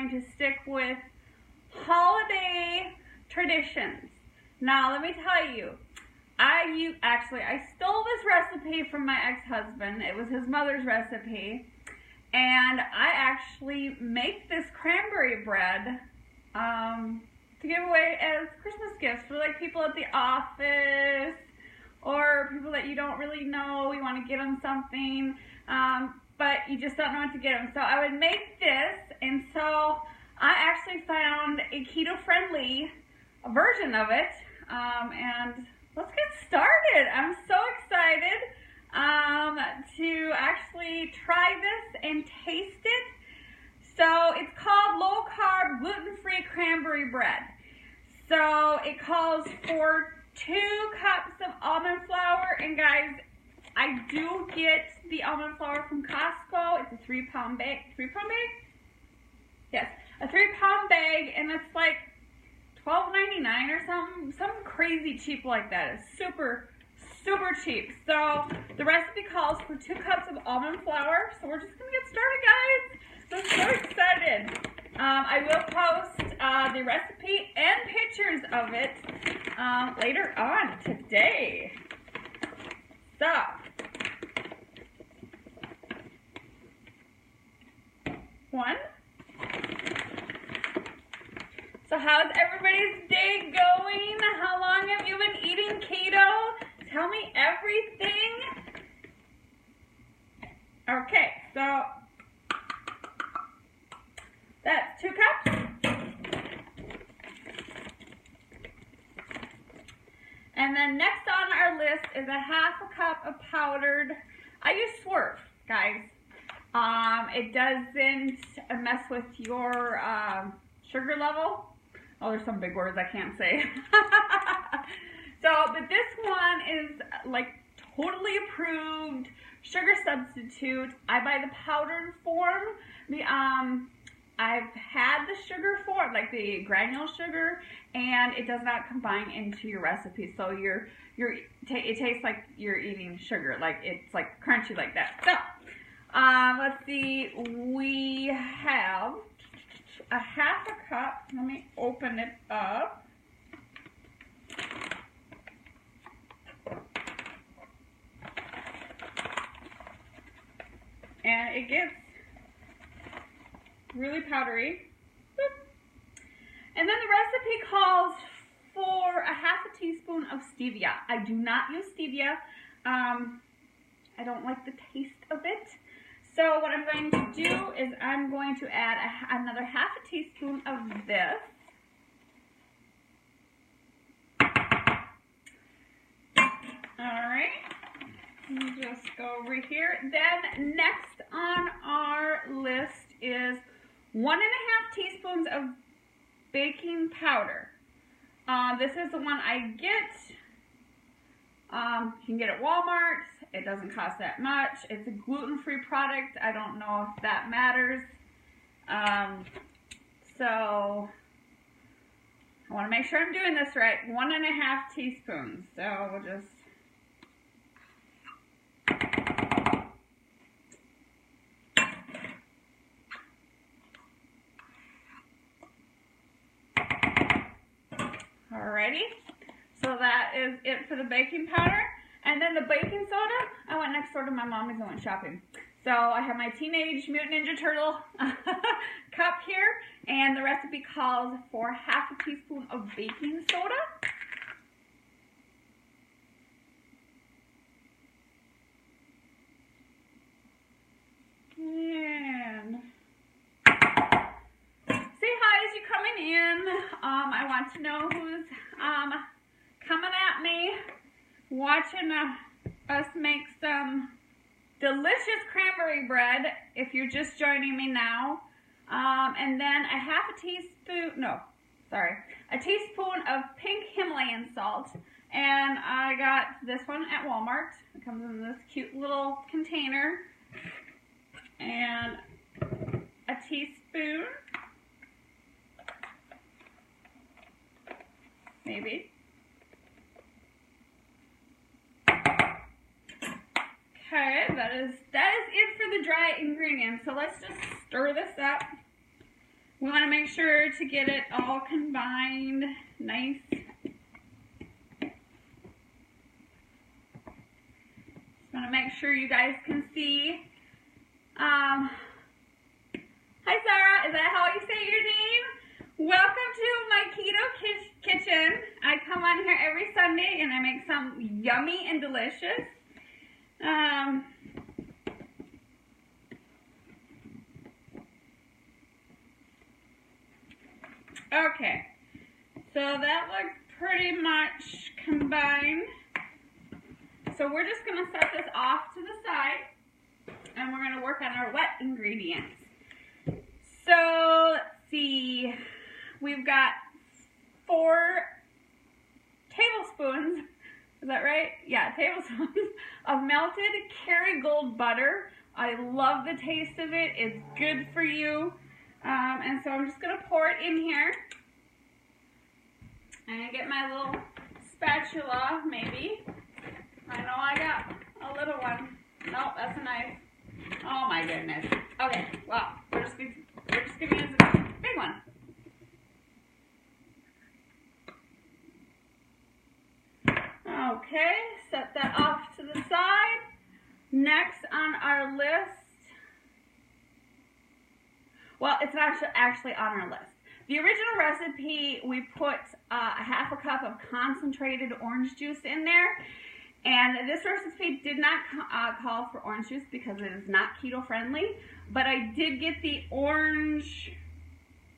going to stick with holiday traditions. Now, let me tell you, I stole this recipe from my ex-husband. It was his mother's recipe. And I actually make this cranberry bread to give away as Christmas gifts for like people at the office or people that you don't really know. You want to get them something, but you just don't know what to get them. So I would make this, and so I actually found a keto-friendly version of it, and let's get started. I'm so excited to actually try this and taste it. So it's called low carb gluten-free cranberry bread. So it calls for 2 cups of almond flour, and guys, I do get the almond flour from Costco. It's a 3-pound bag. 3-pound bag? Yes, a 3-pound bag, and it's like $12.99 or something crazy cheap like that. It's super cheap. So the recipe calls for 2 cups of almond flour. So we're just gonna get started, guys. I'm so excited. I will post the recipe and pictures of it later on today. So one. So how's everybody's day going? How long have you been eating keto? Tell me everything. Okay, so that's 2 cups. And then next on our list is a 1/2 cup of powdered, I use Swerve, guys. It doesn't mess with your sugar level. Oh, there's some big words I can't say. But this one is like totally approved sugar substitute. I buy the powdered form. I've had the sugar form, like the granule sugar, and it does not combine into your recipe. So it tastes like you're eating sugar, like it's like crunchy like that. So let's see, we have a 1/2 cup. Let me open it up. And it gets really powdery. And then the recipe calls for a 1/2 teaspoon of stevia. I do not use stevia. I don't like the taste of it. So what I'm going to do is I'm going to add another 1/2 teaspoon of this. Alright, let me just go over here. Then next on our list is 1.5 teaspoons of baking powder. This is the one I get. You can get at Walmart. It doesn't cost that much. It's a gluten-free product. I don't know if that matters. So I want to make sure I'm doing this right. 1.5 teaspoons. So we'll just alrighty. So that is it for the baking powder. And then the baking soda, I went next door to my mommy's and went shopping. So I have my Teenage Mutant Ninja Turtle cup here, and the recipe calls for 1/2 teaspoon of baking soda. And say hi as you're coming in. I want to know who's coming at me, watching us make some delicious cranberry bread if you're just joining me now. And then a teaspoon of pink Himalayan salt. And I got this one at Walmart. It comes in this cute little container. And a teaspoon, maybe. Okay, that is it for the dry ingredients. So let's just stir this up. We want to make sure to get it all combined nice. Just want to make sure you guys can see. Hi Sarah, is that how you say your name? Welcome to my keto kitchen. I come on here every Sunday and I make some yummy and delicious. Okay, so that looks pretty much combined. So we're just going to set this off to the side and we're going to work on our wet ingredients. So let's see, we've got 4 tablespoons, is that right? Yeah, tablespoons of melted Kerrygold butter. I love the taste of it, it's good for you. And so I'm just going to pour it in here. And get my little spatula, maybe. I know I got a little one. Nope, that's a knife. Oh my goodness. Okay, well, we're just going to use a big one. Okay, set that off to the side. Next on our list, well, it's not actually on our list. The original recipe, we put a half a cup of concentrated orange juice in there. And this recipe did not call for orange juice because it is not keto friendly. But I did get the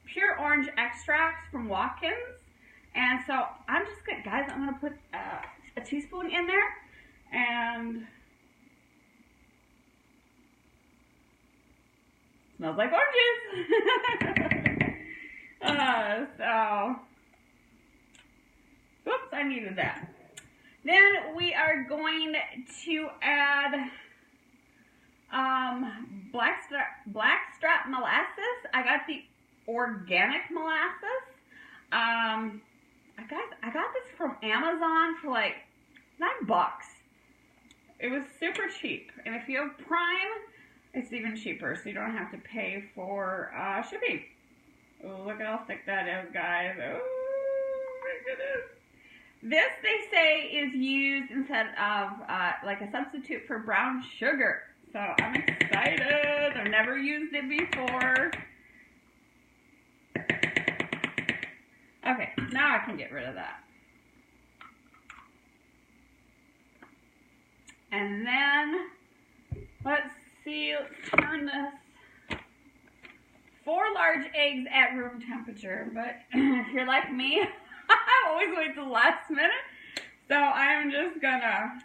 pure orange extracts from Watkins. And so I'm just going to, guys, I'm going to put a teaspoon in there. And smells like oranges. Oops, I needed that. Then we are going to add blackstrap molasses. I got the organic molasses. I got this from Amazon for like $9. It was super cheap. And if you have Prime, it's even cheaper, so you don't have to pay for shipping. Oh, look at how thick that is, guys. Oh, my goodness. This, they say, is used instead of, like a substitute for brown sugar. So I'm excited. I've never used it before. Okay, now I can get rid of that. And then, let's see, let's turn this. 4 large eggs at room temperature, but if you're like me, I always wait till the last minute. So I'm just gonna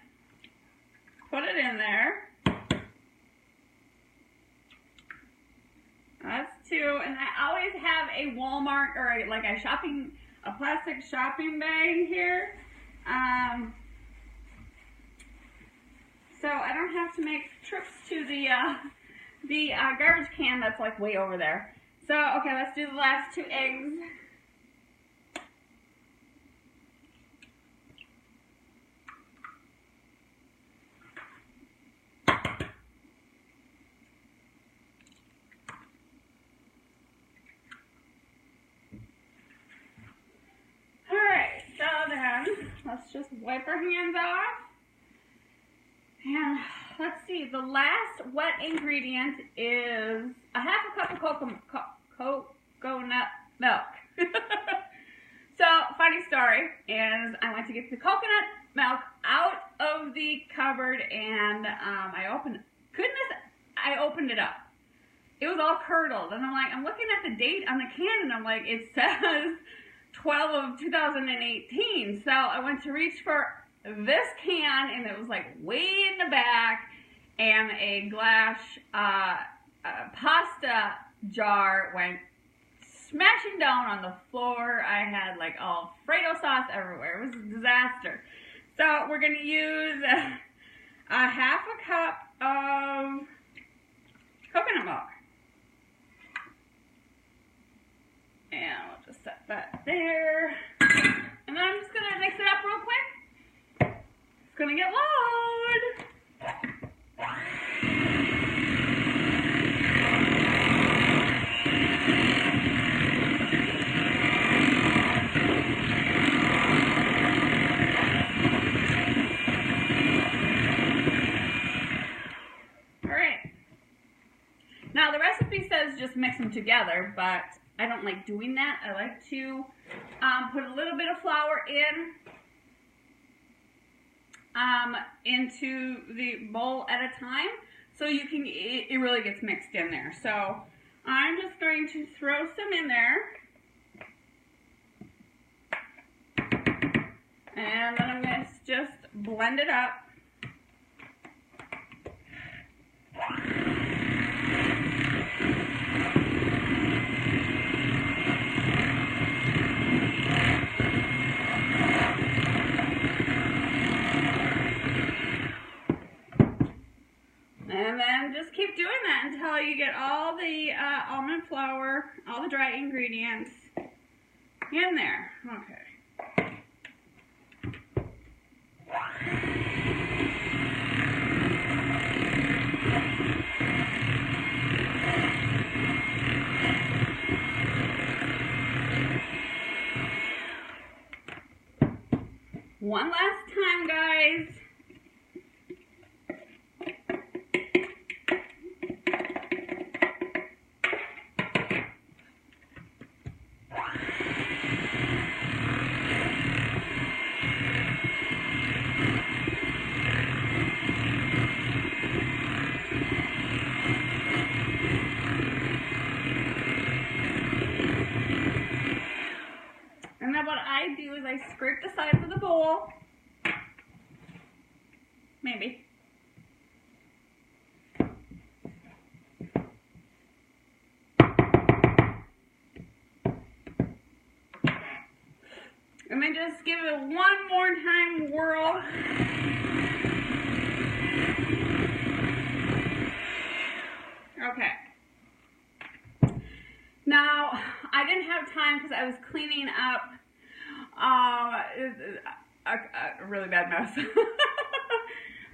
put it in there. That's 2, and I always have a Walmart or a plastic shopping bag here. So I don't have to make trips to the garbage can that's like way over there. So, okay, let's do the last 2 eggs. Alright, so then let's just wipe our hands off. And let's see, the last wet ingredient is a half a cup of coconut milk. So, funny story is I went to get the coconut milk out of the cupboard and I opened it up. It was all curdled and I'm looking at the date on the can and I'm like, it says 12 of 2018. So I went to reach for this can and it was like way in the back, and a glass pasta jar went smashing down on the floor. I had like Alfredo sauce everywhere. It was a disaster. So we're going to use a half a cup of coconut milk. And we'll just set that there. And then I'm just going to mix it up real quick. It's going to get loud. together, but I don't like doing that. I like to put a little bit of flour into the bowl at a time, so you can, it really gets mixed in there. So I'm just going to throw some in there, and then I'm going to just blend it up. And then just keep doing that until you get all the almond flour, all the dry ingredients in there. Okay. One last time, guys. And then what I do is I scrape the sides of the bowl. Maybe. And then just give it one more time whirl. Okay. Now, I didn't have time because I was cleaning up a really bad mess.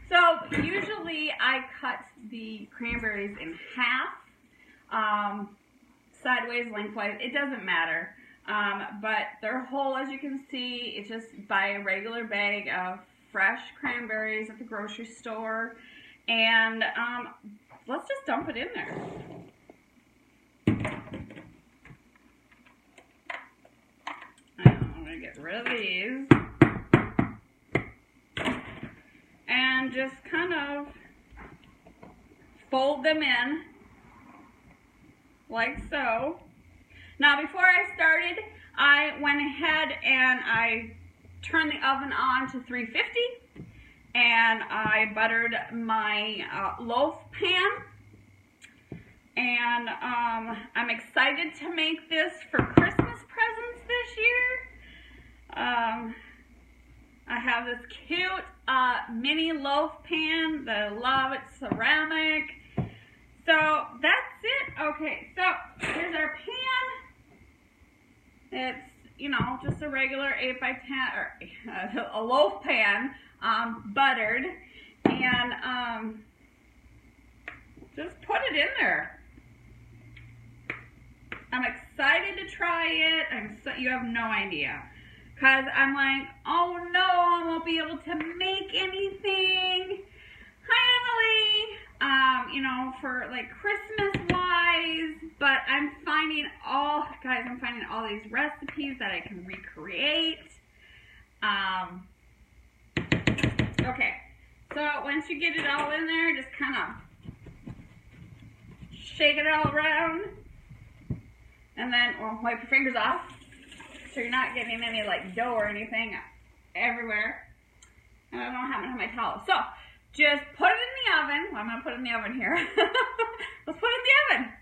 So usually I cut the cranberries in half, sideways, lengthwise, it doesn't matter. But they're whole, as you can see. It's just buy a regular bag of fresh cranberries at the grocery store, and let's just dump it in there. I'm gonna get rid of these and just kind of fold them in like so. Now, before I started, I went ahead and I turned the oven on to 350, and I buttered my loaf pan, and I'm excited to make this for Christmas presents this year. I have this cute mini loaf pan that I love. It's ceramic. So that's it. Okay, so here's our pan. It's, you know, just a regular 8 by 10 or a loaf pan, buttered, and just put it in there. I'm excited to try it. You have no idea, because I'm like, oh no, I won't be able to make anything. Hi, Emily. You know, for like Christmas wise, but I'm finding all these recipes that I can recreate. Okay, so once you get it all in there, just kind of shake it all around, and then wipe your fingers off so you're not getting any like dough or anything everywhere. And I don't happen to have my towel. So just put it in the oven. Well, I'm going to put it in the oven here. Let's put it in the oven.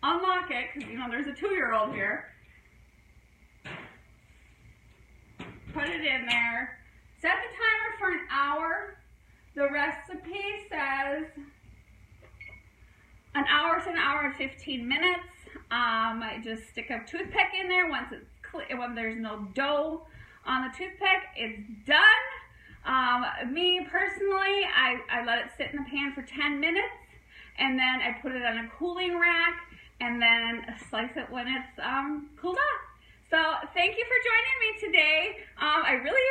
Unlock it, because, you know, there's a 2-year-old here. Put it in there. Set the timer for an hour. The recipe says an hour to an hour and 15 minutes. Just stick a toothpick in there. Once it's clear, when there's no dough on the toothpick, it's done. Me personally, I let it sit in the pan for 10 minutes, and then I put it on a cooling rack, and then slice it when it's cooled off. So thank you for joining me today. I really